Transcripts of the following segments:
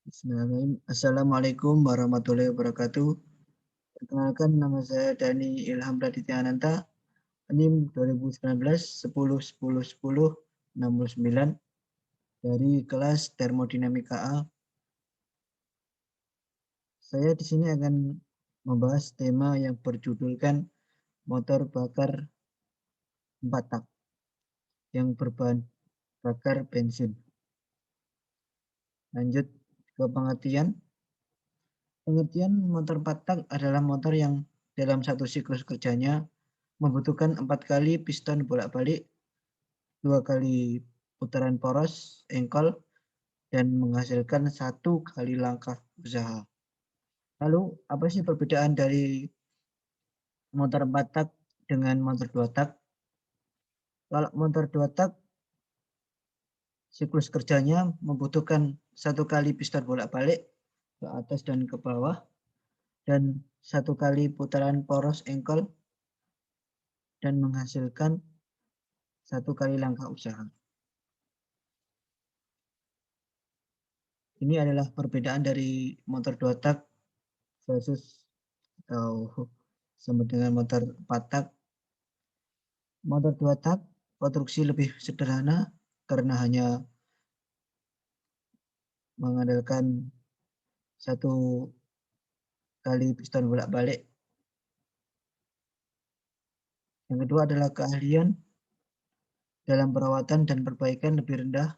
Bismillahirrahmanirrahim. Assalamualaikum warahmatullahi wabarakatuh. Perkenalkan, nama saya Dani Ilham Radityananta, NIM 2019 10 10 10 69 dari kelas Termodinamika A. Saya di sini akan membahas tema yang berjudulkan motor bakar 4 tak yang berbahan bakar bensin. Lanjut ke pengertian. Pengertian motor 4 tak adalah motor yang dalam satu siklus kerjanya membutuhkan 4 kali piston bolak-balik, 2 kali putaran poros engkol, dan menghasilkan 1 kali langkah usaha. Lalu, apa sih perbedaan dari motor 4 tak dengan motor 2 tak? Kalau motor 2 tak, siklus kerjanya membutuhkan 1 kali piston bolak-balik ke atas dan ke bawah, dan 1 kali putaran poros engkol, dan menghasilkan 1 kali langkah usaha. Ini adalah perbedaan dari motor 2 tak versus atau sama dengan motor 4 tak. Motor 2 tak konstruksi lebih sederhana karena hanya mengandalkan 1 kali piston bolak-balik. Yang kedua adalah keahlian dalam perawatan dan perbaikan lebih rendah.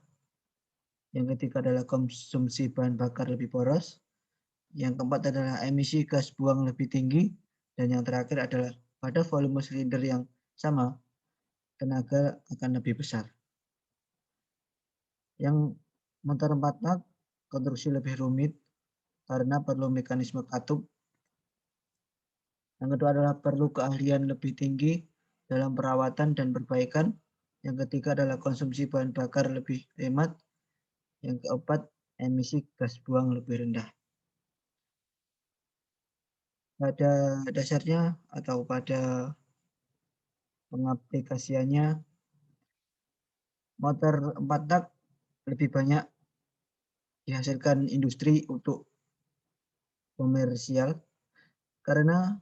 Yang ketiga adalah konsumsi bahan bakar lebih boros. Yang keempat adalah emisi gas buang lebih tinggi. Dan yang terakhir adalah pada volume silinder yang sama, tenaga akan lebih besar. Yang motor 4 tak konstruksi lebih rumit karena perlu mekanisme katup. Yang kedua adalah perlu keahlian lebih tinggi dalam perawatan dan perbaikan. Yang ketiga adalah konsumsi bahan bakar lebih hemat. Yang keempat, emisi gas buang lebih rendah. Pada dasarnya atau pada pengaplikasiannya, motor 4 tak lebih banyak dihasilkan industri untuk komersial karena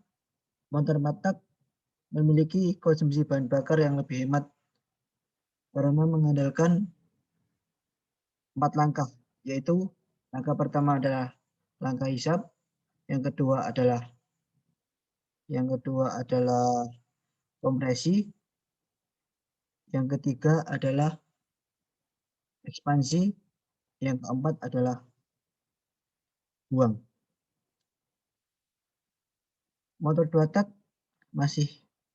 motor 4 tak memiliki konsumsi bahan bakar yang lebih hemat karena mengandalkan 4 langkah, yaitu langkah pertama adalah langkah hisap, yang kedua adalah kompresi, yang ketiga adalah ekspansi, yang keempat adalah buang. Motor 2 tak masih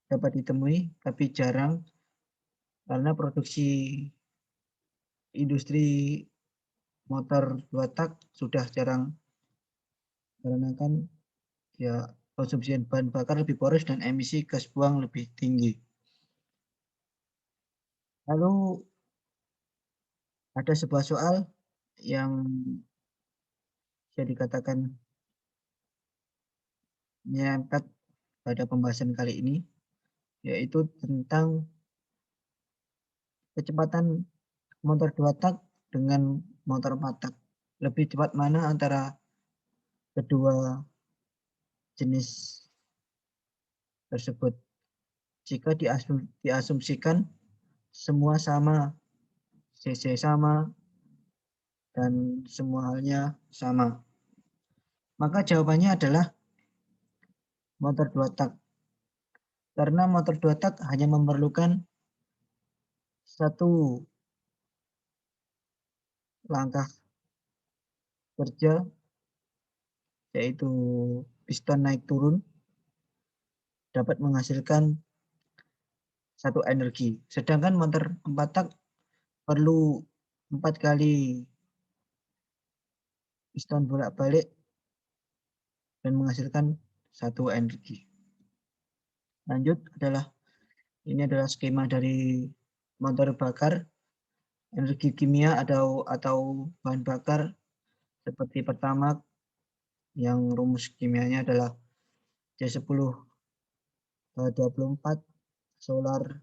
dapat ditemui tapi jarang karena produksi industri motor 2 tak sudah jarang karena kan ya konsumsi bahan bakar lebih boros dan emisi gas buang lebih tinggi. Lalu ada sebuah soal yang bisa dikatakan nyerempet pada pembahasan kali ini, yaitu tentang kecepatan motor 2 tak dengan motor 4 tak. Lebih cepat mana antara kedua jenis tersebut? Jika diasumsikan semua sama, cc sama, dan semua halnya sama, maka jawabannya adalah motor 2 tak. Karena motor 2 tak hanya memerlukan 1 langkah kerja, yaitu piston naik turun, dapat menghasilkan 1 energi. Sedangkan motor 4 tak perlu 4 kali piston bolak-balik dan menghasilkan 1 energi. Lanjut ini adalah skema dari motor bakar. Energi kimia atau bahan bakar seperti Pertamax yang rumus kimianya adalah C10H24, solar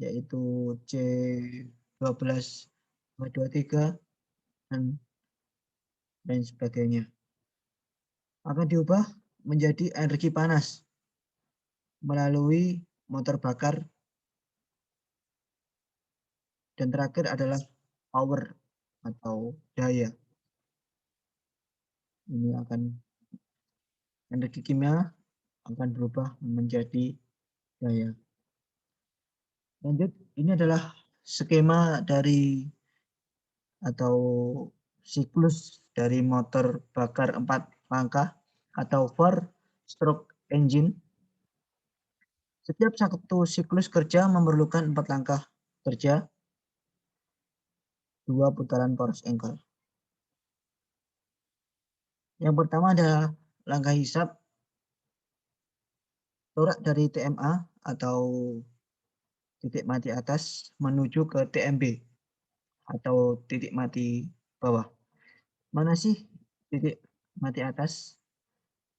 yaitu C12H23, dan dan sebagainya. Akan diubah menjadi energi panas melalui motor bakar, dan terakhir adalah power atau daya. Ini akan energi kimia akan berubah menjadi daya. Lanjut, ini adalah skema dari atau siklus dari motor bakar 4 langkah atau 4-stroke engine. Setiap satu siklus kerja memerlukan 4 langkah kerja, 2 putaran poros engkol. Yang pertama adalah langkah hisap torak dari TMA atau titik mati atas menuju ke TMB atau titik mati bawah. Mana sih titik mati atas?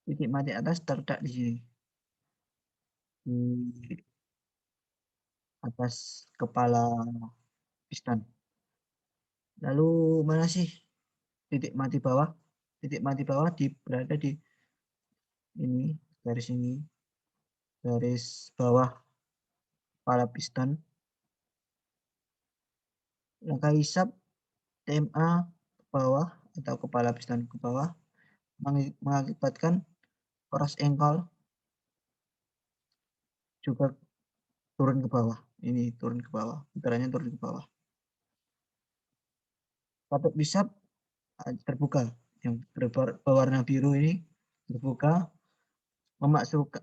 Titik mati atas terletak di sini, di atas kepala piston. Lalu mana sih titik mati bawah? Titik mati bawah berada di ini, garis bawah kepala piston. Langkah hisap TMA ke bawah atau kepala piston ke bawah mengakibatkan poros engkol juga turun ke bawah. Ini turun ke bawah, putarannya turun ke bawah. Katup hisap terbuka, yang berwarna biru ini terbuka,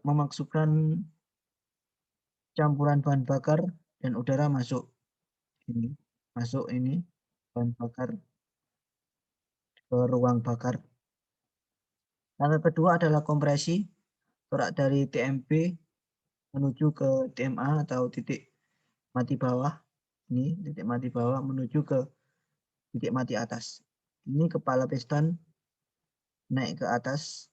memasukkan campuran bahan bakar dan udara masuk ini bahan bakar ke ruang bakar. Langkah kedua adalah kompresi torak dari TMB menuju ke TMA atau titik mati bawah. Ini titik mati bawah menuju ke titik mati atas. Ini kepala piston naik ke atas.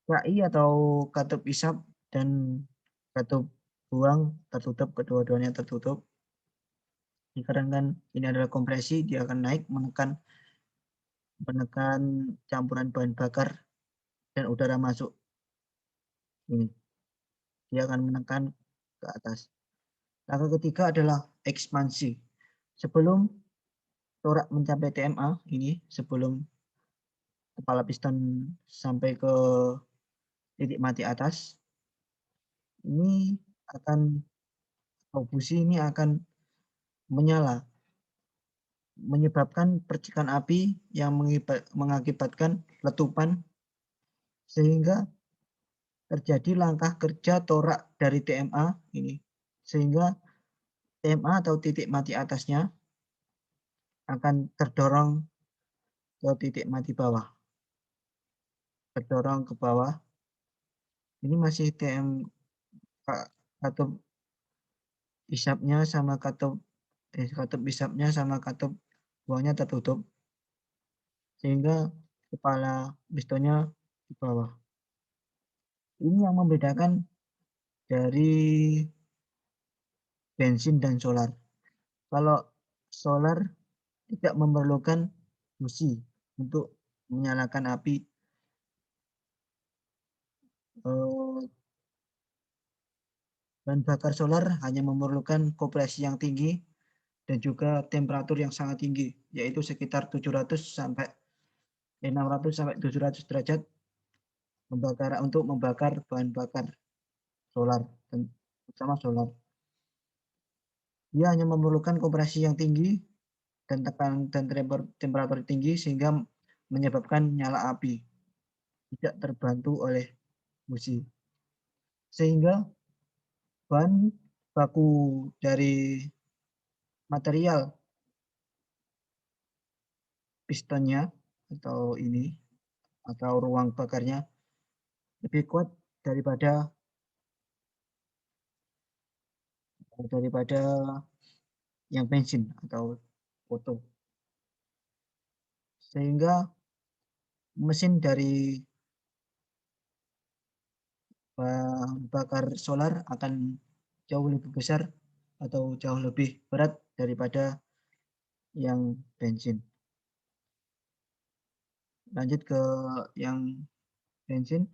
KI atau katup hisap dan katup buang tertutup, kedua-duanya tertutup. Dikarenakan ini adalah kompresi, dia akan naik menekan campuran bahan bakar dan udara masuk. Ini dia akan menekan ke atas. Langkah ketiga adalah ekspansi. Sebelum torak mencapai TMA, ini sebelum kepala piston sampai ke titik mati atas, ini akan busi ini akan menyala, menyebabkan percikan api yang mengakibatkan letupan, sehingga terjadi langkah kerja torak dari TMA ini, sehingga TMA atau titik mati atasnya akan terdorong ke titik mati bawah, terdorong ke bawah. Ini masih katup hisapnya sama katup hisapnya sama katup buangnya tertutup, sehingga kepala pistonnya di bawah. Ini yang membedakan dari bensin dan solar. Kalau solar tidak memerlukan busi untuk menyalakan api. Bahan bakar solar hanya memerlukan kompresi yang tinggi dan juga temperatur yang sangat tinggi, yaitu sekitar 600 sampai 700 derajat untuk membakar bahan bakar solar, terutama solar. Dia hanya memerlukan kompresi yang tinggi dan tekanan dan temperatur tinggi sehingga menyebabkan nyala api, tidak terbantu oleh busi. Sehingga bahan baku dari material pistonnya atau ruang bakarnya lebih kuat daripada yang bensin atau Otto. Sehingga mesin dari bahan bakar solar akan jauh lebih besar atau jauh lebih berat daripada yang bensin. Lanjut ke yang bensin,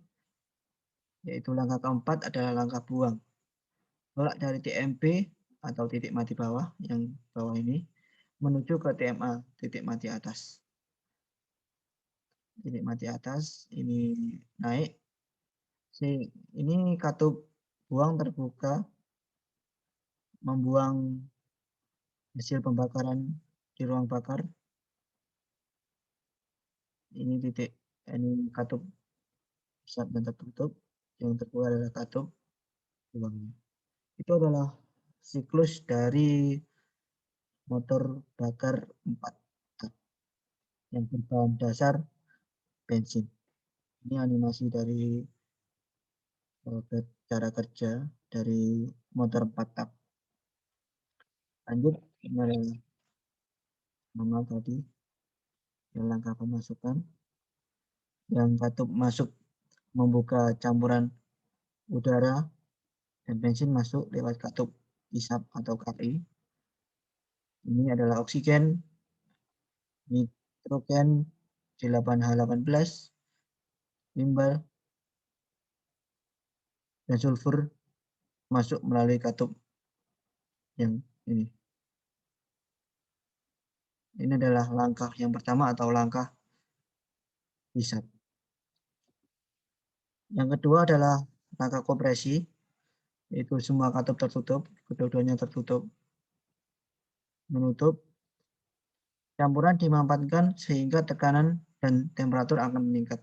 yaitu langkah keempat adalah langkah buang. Tolak dari TMB atau titik mati bawah, yang bawah ini, menuju ke TMA, titik mati atas. Titik mati atas, ini naik. Ini katup buang terbuka, membuang hasil pembakaran di ruang bakar. Ini titik, ini katup pusat dan tertutup. Yang terbuka adalah katup buangnya. Itu adalah siklus dari motor bakar 4 tak yang berbahan dasar bensin. Ini animasi dari cara kerja dari motor 4 tak. Lanjut, ini adalah nama tadi, yang langkah pemasukan. Yang katup masuk membuka campuran udara dan bensin masuk lewat katup isap atau KI. Ini adalah oksigen, nitrogen, C8H18, limbah, dan sulfur masuk melalui katup yang ini. Ini adalah langkah yang pertama atau langkah isap. Yang kedua adalah langkah kompresi, yaitu semua katup tertutup, kedua-duanya tertutup, menutup. Campuran dimanfaatkan sehingga tekanan dan temperatur akan meningkat.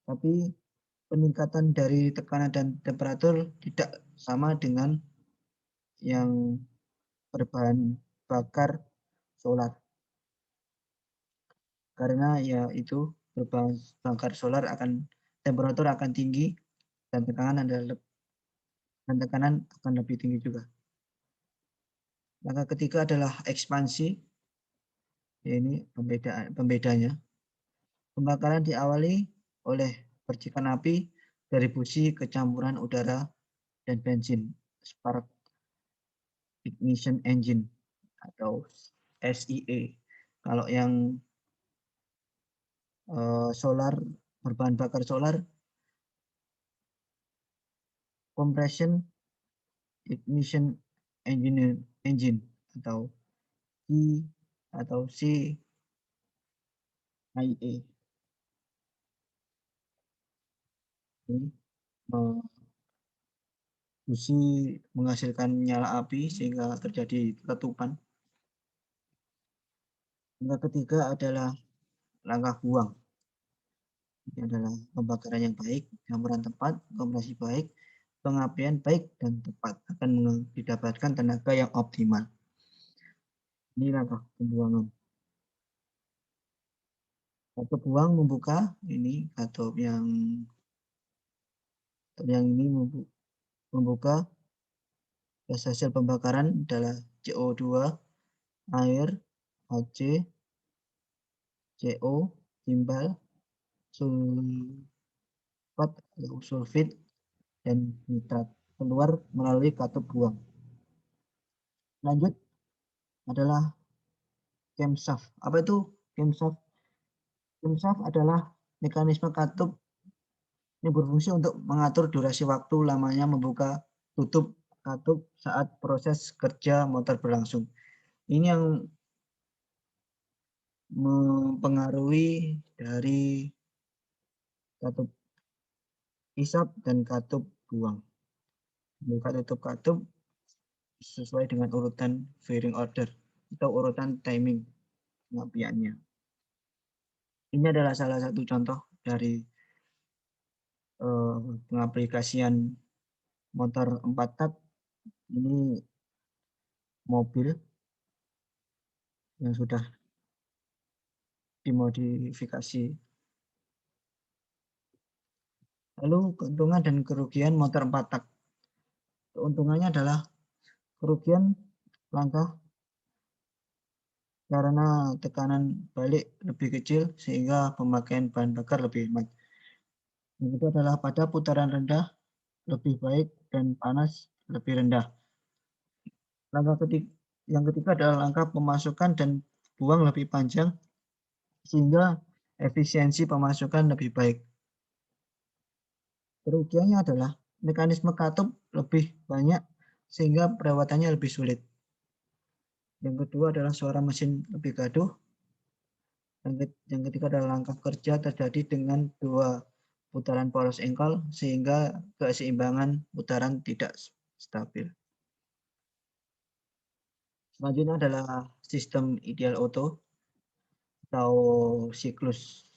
Tapi peningkatan dari tekanan dan temperatur tidak sama dengan yang berbahan bakar solar. Karena ya itu berbahan bakar solar temperatur akan tinggi dan tekanan akan lebih tinggi juga. Langkah ketiga adalah ekspansi. Ini pembedanya. Pembakaran diawali oleh percikan api dari busi ke campuran udara dan bensin, spark ignition engine atau SIE. Kalau yang solar, berbahan bakar solar, compression ignition engine atau CIE. Ini busi menghasilkan nyala api sehingga terjadi letupan. Langkah ketiga adalah langkah buang. Ini adalah pembakaran yang baik, campuran tepat, kompresi baik, pengapian baik dan tepat akan didapatkan tenaga yang optimal. Ini langkah pembuangan. Katup buang membuka, ini katup yang ini membuka. Gas hasil pembakaran adalah CO2, air, HC, CO, timbal, sulfat atau sulfit, dan nitrat keluar melalui katup buang. Lanjut adalah camshaft. Apa itu camshaft? Camshaft adalah mekanisme katup yang berfungsi untuk mengatur durasi waktu lamanya membuka tutup katup saat proses kerja motor berlangsung. Ini yang mempengaruhi dari katup isap dan katup buang. Buka tutup katup sesuai dengan urutan firing order atau urutan timing pengapiannya. Ini adalah salah satu contoh dari pengaplikasian motor 4 tak. Ini mobil yang sudah dimodifikasi. Lalu keuntungan dan kerugian motor 4 tak. Keuntungannya adalah kerugian langkah karena tekanan balik lebih kecil sehingga pemakaian bahan bakar lebih hemat. Yang kedua adalah pada putaran rendah lebih baik dan panas lebih rendah. Yang ketiga adalah langkah pemasukan dan buang lebih panjang sehingga efisiensi pemasukan lebih baik. Kerugiannya adalah mekanisme katup lebih banyak sehingga perawatannya lebih sulit. Yang kedua adalah suara mesin lebih gaduh. Yang ketiga adalah langkah kerja terjadi dengan dua putaran poros engkol sehingga keseimbangan putaran tidak stabil. Selanjutnya adalah sistem ideal auto atau siklus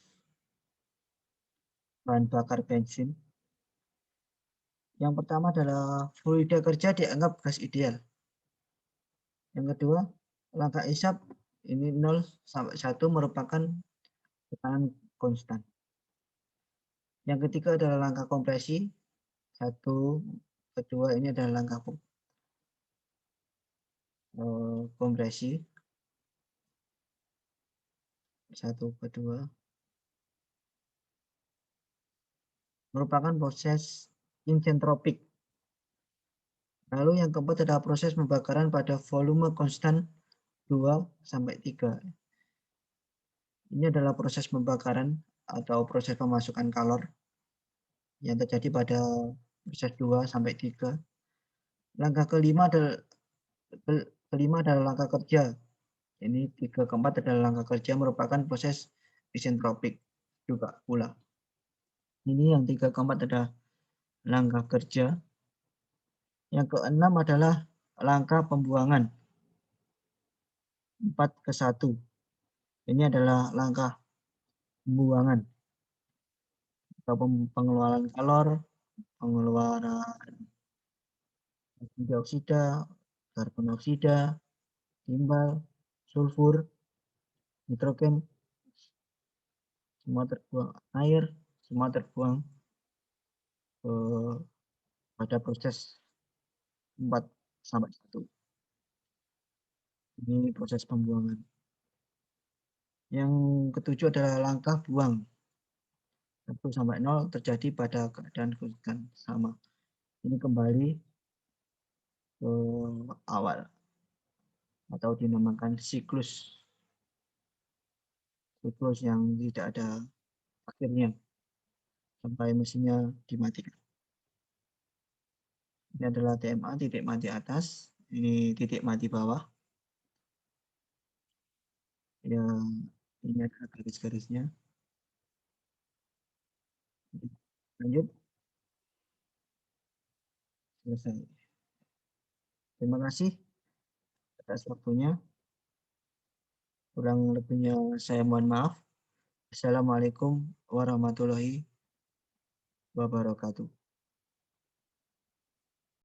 bahan bakar bensin. Yang pertama adalah fluida kerja dianggap gas ideal. Yang kedua, langkah isap ini 0 sampai 1 merupakan tekanan konstan. Yang ketiga adalah langkah kompresi. 1, kedua ini adalah langkah kompresi. 1, kedua merupakan proses isentropik. Lalu yang keempat adalah proses pembakaran pada volume konstan 2 sampai 3. Ini adalah proses pembakaran atau proses pemasukan kalor yang terjadi pada proses 2 sampai 3. Langkah kelima adalah langkah kerja. Ini 3 ke 4 adalah langkah kerja merupakan proses isentropik juga pula. Ini yang 3 ke 4 adalah langkah kerja. Yang keenam adalah langkah pembuangan 4 ke 1. Ini adalah langkah pembuangan atau pengeluaran kalor, pengeluaran dioksida, karbon oksida, timbal, sulfur, nitrogen, semua terbuang air, semua terbuang pada proses 4 sampai 1. Ini proses pembuangan. Yang ketujuh adalah langkah buang. 1 sampai 0 terjadi pada keadaan konstan sama. Ini kembali ke awal atau dinamakan siklus yang tidak ada akhirnya sampai mesinnya dimatikan. Ini adalah TMA, titik mati atas, ini titik mati bawah. Ya, ini adalah garis-garisnya. Lanjut. Selesai. Terima kasih atas waktunya. Kurang lebihnya saya mohon maaf. Assalamualaikum warahmatullahi wabarakatuh.